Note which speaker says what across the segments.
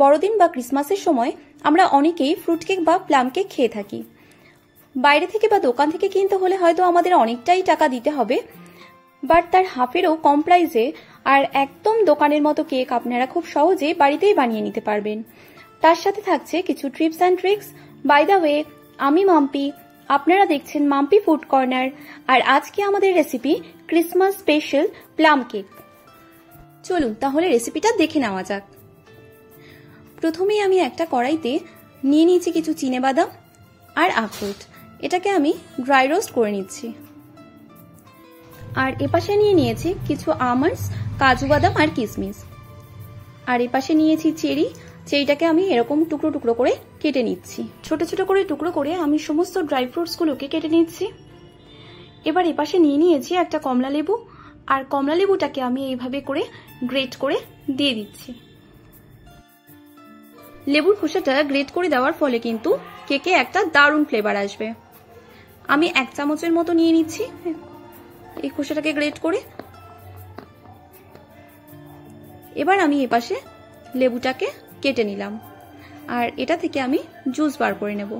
Speaker 1: বড়দিন বা ক্রিসমাসের সময় আমরা অনেকেই ফ্রুট কেক বা প্লাম কেক খেয়ে থাকি। বাইরে থেকে বা দোকান থেকে কিনতে হলে হয়তো আমাদের অনেকটাই টাকা দিতে হবে, বাট তার হাফেরও কম প্রাইসে আর একদম দোকানের মতো কেক আপনারা খুব সহজে বাড়িতেই বানিয়ে নিতে পারবেন। তার সাথে থাকছে কিছু tips and tricks. By the way, আমি মাম্পি, আপনারা দেখছেন মাম্পি ফুড কর্নার, আর আজকে আমাদের recipe Christmas special plum cake. চলুন তাহলে রেসিপিটা দেখে নেওয়া যাক। প্রথমেই আমি একটা কড়াইতে নিয়ে নিয়েছি কিছু চিনেবাদাম আর আখরোট, এটাকে আমি ড্রাই রোস্ট করে নিচ্ছি। আর এপাশে নিয়ে নিয়েছি কিছু আমন্ডস, কাজু বাদাম আর কিশমিশ। আর এপাশে নিয়েছি চেরিটাকে আমি এরকম টুকরো টুকরো করে কেটে নিচ্ছি। ছোট ছোট করে টুকরো করে আমি সমস্ত ড্রাই ফ্রুটসগুলোকে কেটে নিচ্ছি। এবার এপাশে নিয়ে নিয়েছি একটা কমলা লেবু, আর কমলা লেবুটাকে আমি এইভাবে করে গ্রেট করে দিয়ে দিচ্ছি। লেবুর খোসাটা গ্রেট করে দেওয়ার ফলে কিন্তু কেকে একটা দারুণ ফ্লেভার আসবে। আমি 1 চামচের মতো নিয়ে নিচ্ছি এই খোসাটাকে গ্রেট করে। এবার আমি এপাশে লেবুটাকে কেটে নিলাম, আর এটা থেকে আমি জুস বার করে নেব।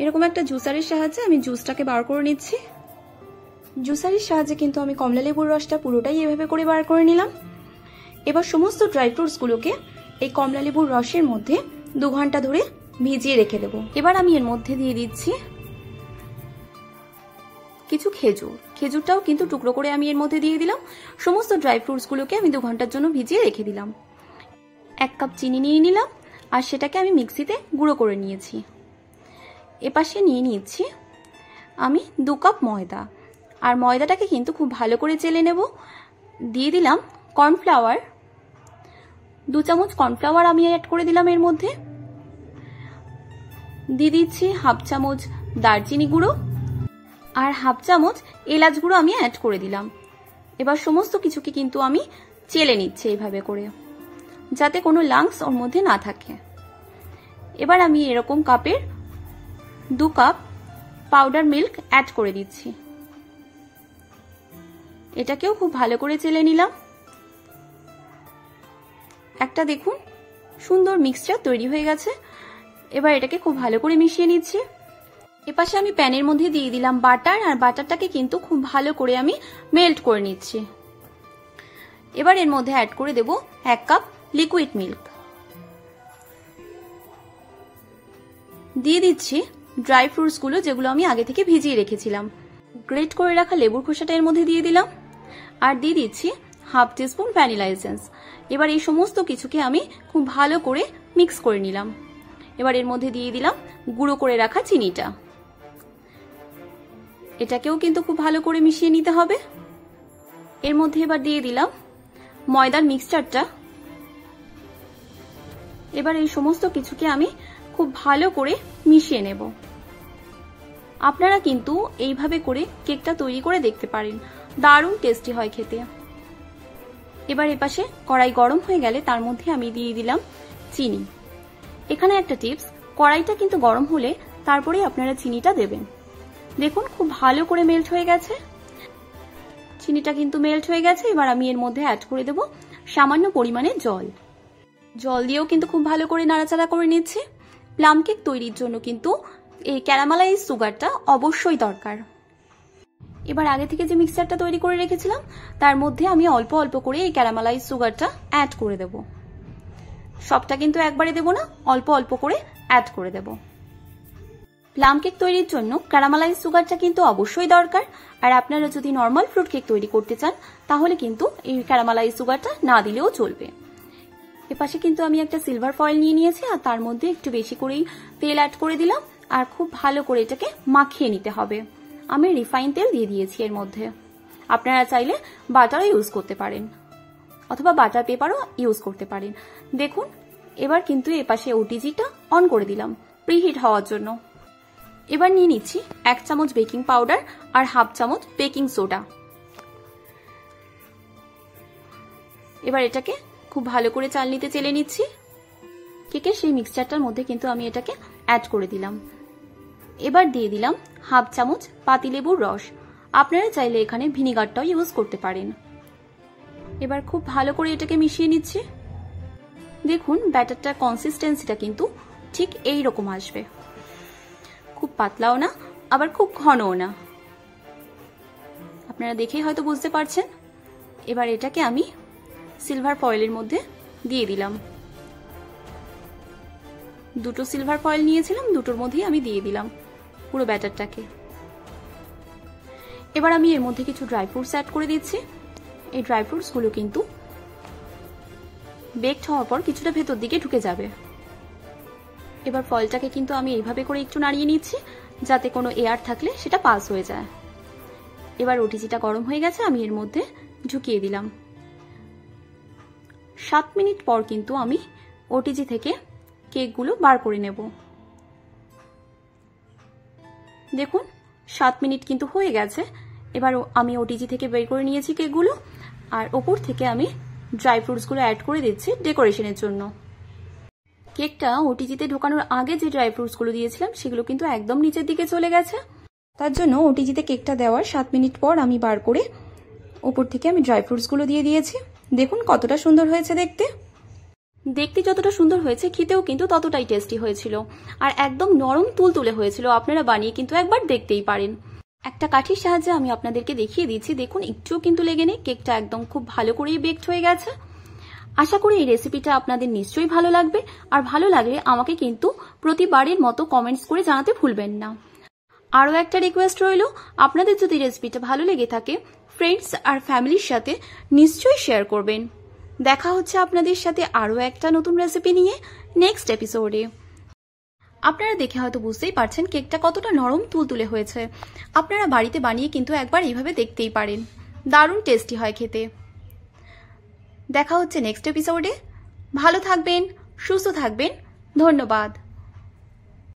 Speaker 1: এরকম একটা জুসারের সাহায্যে আমি জুসটাকে বার করে নিচ্ছি। জুসারের সাহায্যে কিন্তু আমি কমলা লেবুর রসটা পুরোটাই এভাবে করে বার করে নিলাম। এবার সমস্ত ড্রাই ফ্রুটসগুলোকে এই কমলা লেবুর রসের মধ্যে 2 ঘন্টা ধরে ভিজিয়ে রেখে দেব। এবার আমি এর মধ্যে দিয়ে দিচ্ছি কিছু খেজুরটাও কিন্তু টুকরো করে আমি এর মধ্যে দিয়ে দিলাম। সমস্ত ড্রাই ফ্রুটসগুলোকে আমি 2 ঘন্টার জন্য ভিজিয়ে রেখে দিলাম। 1 কাপ চিনি নিয়ে নিলাম, আর সেটাকে আমি মিক্সিতে গুঁড়ো করে নিয়েছি। এপাশে নিয়ে নিচ্ছি আমি 2 কাপ ময়দা, আর ময়দাটাকে কিন্তু খুব ভালো করে চেলে নেব। দিয়ে দিলাম কর্নফ্লাওয়ার, 2 চামচ কর্নফ্লাওয়ার আমি অ্যাড করে দিলাম এর মধ্যে। দিয়ে দিচ্ছি 1/2 চামচ দারচিনি গুঁড়ো, আর 1/2 চামচ এলাচ গুঁড়ো আমি অ্যাড করে দিলাম। এবার সমস্ত কিছুকে কিন্তু আমি চেলে নিচ্ছি এইভাবে করে, যাতে কোনো লাংস ওর মধ্যে না থাকে। এবার আমি এরকম কাপের 2 কাপ পাউডার মিল্ক অ্যাড করে দিচ্ছি। এটাকেও খুব ভালো করে চেলে নিলাম। একটা দেখুন সুন্দর মিক্সচার তৈরি হয়ে গেছে। এবার এটাকে খুব ভালো করে মিশিয়ে নিচ্ছি। এপাশে আমি প্যানের মধ্যে দিয়ে দিলাম বাটার, আর বাটারটাকে কিন্তু খুব ভালো করে আমি মেল্ট করে নিচ্ছি। এবার এর মধ্যে অ্যাড করে দেব 1 কাপ লিকুইড মিল্ক। দিয়ে দিচ্ছি ড্রাই ফ্রুটসগুলো, যেগুলো আমি আগে থেকে ভিজিয়ে রেখেছিলাম। গ্রেট করে রাখা লেবুর খোসাটা এর মধ্যে দিয়ে দিলাম, আর দিয়ে দিচ্ছি 1/2 টিস্পুন ভ্যানিলা এসেন্স। এবার এই সমস্ত কিছুকে আমি খুব ভালো করে মিক্স করে নিলাম। এবার এর মধ্যে দিয়ে দিলাম গুঁড়ো করে রাখা চিনিটা। এটাকেও কিন্তু খুব ভালো করে মিশিয়ে নিতে হবে। এর মধ্যে এবার দিয়ে দিলাম ময়দার মিক্সচারটা। এবার এই সমস্ত কিছুকে আমি খুব ভালো করে মিশিয়ে নেব। আপনারা কিন্তু এইভাবে করে কেকটা তৈরি করে দেখতে পারেন, দারুণ টেস্টি হয় খেতে। এবার এপাশে কড়াই গরম হয়ে গেলে তার মধ্যে আমি দিয়ে দিলাম চিনি। এখানে একটা টিপস, কড়াইটা কিন্তু গরম হলে তারপরে আপনারা চিনিটা দেবেন। দেখুন খুব ভালো করে মেল্ট হয়ে গেছে, চিনিটা কিন্তু মেল্ট হয়ে গেছে। এবার আমি এর মধ্যে অ্যাড করে দেব সামান্য পরিমাণে জল। জল দিয়েও কিন্তু খুব ভালো করে নাড়াচাড়া করে নিচ্ছি। প্লাম কেক তৈরির জন্য কিন্তু এই ক্যারামেলাইজ সুগারটা অবশ্যই দরকার। এবার আগে থেকে যে মিক্সচারটা তৈরি করে রেখেছিলাম তার মধ্যে আমি অল্প অল্প করে এই ক্যারামেলাইজ সুগারটা অ্যাড করে দেব। সবটা কিন্তু একবারে দেব না, অল্প অল্প করে অ্যাড করে দেব। প্লাম কেক তৈরির জন্য ক্যারামেলাইজ সুগারটা কিন্তু অবশ্যই দরকার। আর আপনারা যদি নর্মাল ফ্রুট কেক তৈরি করতে চান তাহলে কিন্তু এই ক্যারামেলাইজ সুগারটা না দিলেও চলবে। এপাশে কিন্তু আমি একটা সিলভার ফয়েল নিয়ে নিয়েছি, আর তার মধ্যে একটু বেশি করেই তেল অ্যাড করে দিলাম, আর খুব ভালো করে এটাকে মাখিয়ে নিতে হবে। আমি রিফাইন তেল দিয়ে দিয়েছি এর মধ্যে। আপনারা চাইলে বাটারও ইউজ করতে পারেন, অথবা বাটার পেপারও ইউজ করতে পারেন। দেখুন এবার কিন্তু এপাশে ওটিজিটা অন করে দিলাম প্রিহিট হওয়ার জন্য। এবার নিয়ে নিচ্ছি 1 চামচ বেকিং পাউডার আর 1/2 চামচ বেকিং সোডা। এবার এটাকে খুব ভালো করে চালনিতে চেলে নিচ্ছি। কেকের সেই মিক্সচারটার মধ্যে কিন্তু আমি এটাকে অ্যাড করে দিলাম। এবার দিয়ে দিলাম 1/2 চামচ পাতিলেবুর রস। আপনারা চাইলে এখানে ভিনিগারটাও ইউজ করতে পারেন। এবার খুব ভালো করে এটাকে মিশিয়ে নিচ্ছি। দেখুন ব্যাটারটার কনসিস্টেন্সিটা কিন্তু ঠিক এই রকম আসবে, খুব পাতলাও না আবার খুব ঘনও না। আপনারা দেখেই হয়তো বুঝতে পারছেন। এবার এটাকে আমি সিলভার ফয়েলের মধ্যে দিয়ে দিলাম। দুটো সিলভার ফয়েল নিয়েছিলাম, দুটোর মধ্যেই আমি দিয়ে দিলাম পুরো ব্যাটারটাকে। এবার আমি এর মধ্যে কিছু ড্রাই ফ্রুটস অ্যাড করে দিচ্ছি। এই ড্রাই ফ্রুটসগুলো কিন্তু বেকড হওয়ার পর কিছুটা ভেতর দিকে ঢুকে যাবে। এবার ফয়েলটাকে কিন্তু আমি এইভাবে করে একটু নাড়িয়ে নিচ্ছি, যাতে কোনো এয়ার থাকলে সেটা পাস হয়ে যায়। এবার ওটিজিটা গরম হয়ে গেছে, আমি এর মধ্যে ঢুকিয়ে দিলাম। 7 মিনিট পর কিন্তু আমি ওটিজি থেকে কেকগুলো বার করে নেব। দেখুন 7 মিনিট কিন্তু হয়ে গেছে। এবার আমি ওটিজি থেকে বের করে নিয়েছি কেকগুলো, আর ওপর থেকে আমি ড্রাই ফ্রুটসগুলো অ্যাড করে দিচ্ছি ডেকোরেশনের জন্য। কেকটা ওটিজিতে ঢোকানোর আগে যে ড্রাই ফ্রুটসগুলো দিয়েছিলাম সেগুলো কিন্তু একদম নিচের দিকে চলে গেছে। তার জন্য ওটিজিতে কেকটা দেওয়ার 7 মিনিট পর আমি বার করে ওপর থেকে আমি ড্রাই ফ্রুটসগুলো দিয়ে দিয়েছি। দেখুন কতটা সুন্দর হয়েছে দেখতে। দেখতে যতটা সুন্দর হয়েছে খেতেও কিন্তু ততটাই টেস্টি হয়েছিল, আর একদম নরম তুলতুলে হয়েছিল। আপনারা বানিয়ে কিন্তু একবার দেখতেই পারেন। একটা কাঠির সাহায্যে আমি আপনাদেরকে দেখিয়ে দিচ্ছি। দেখুন একটুও কিন্তু লেগে নেই, কেকটা একদম খুব ভালো করেই বেকড হয়ে গেছে। আশা করি এই রেসিপিটা আপনাদের নিশ্চয়ই ভালো লাগবে, আর ভালো লাগলে আমাকে কিন্তু প্রতিবারের মতো কমেন্টস করে জানাতে ভুলবেন না। আরও একটা রিকোয়েস্ট রইল, আপনাদের যদি রেসিপিটা ভালো লেগে থাকে ফ্রেন্ডস আর ফ্যামিলির সাথে নিশ্চয়ই শেয়ার করবেন। দেখা হচ্ছে আপনাদের সাথে আরও একটা নতুন রেসিপি নিয়ে নেক্সট এপিসোডে। আপনারা দেখে হয়তো বুঝতেই পারছেন কেকটা কতটা নরম তুলতুলে হয়েছে। আপনারা বাড়িতে বানিয়ে কিন্তু একবার এইভাবে দেখতেই পারেন, দারুণ টেস্টি হয় খেতে। দেখা হচ্ছে নেক্সট এপিসোডে। ভালো থাকবেন, সুস্থ থাকবেন, ধন্যবাদ।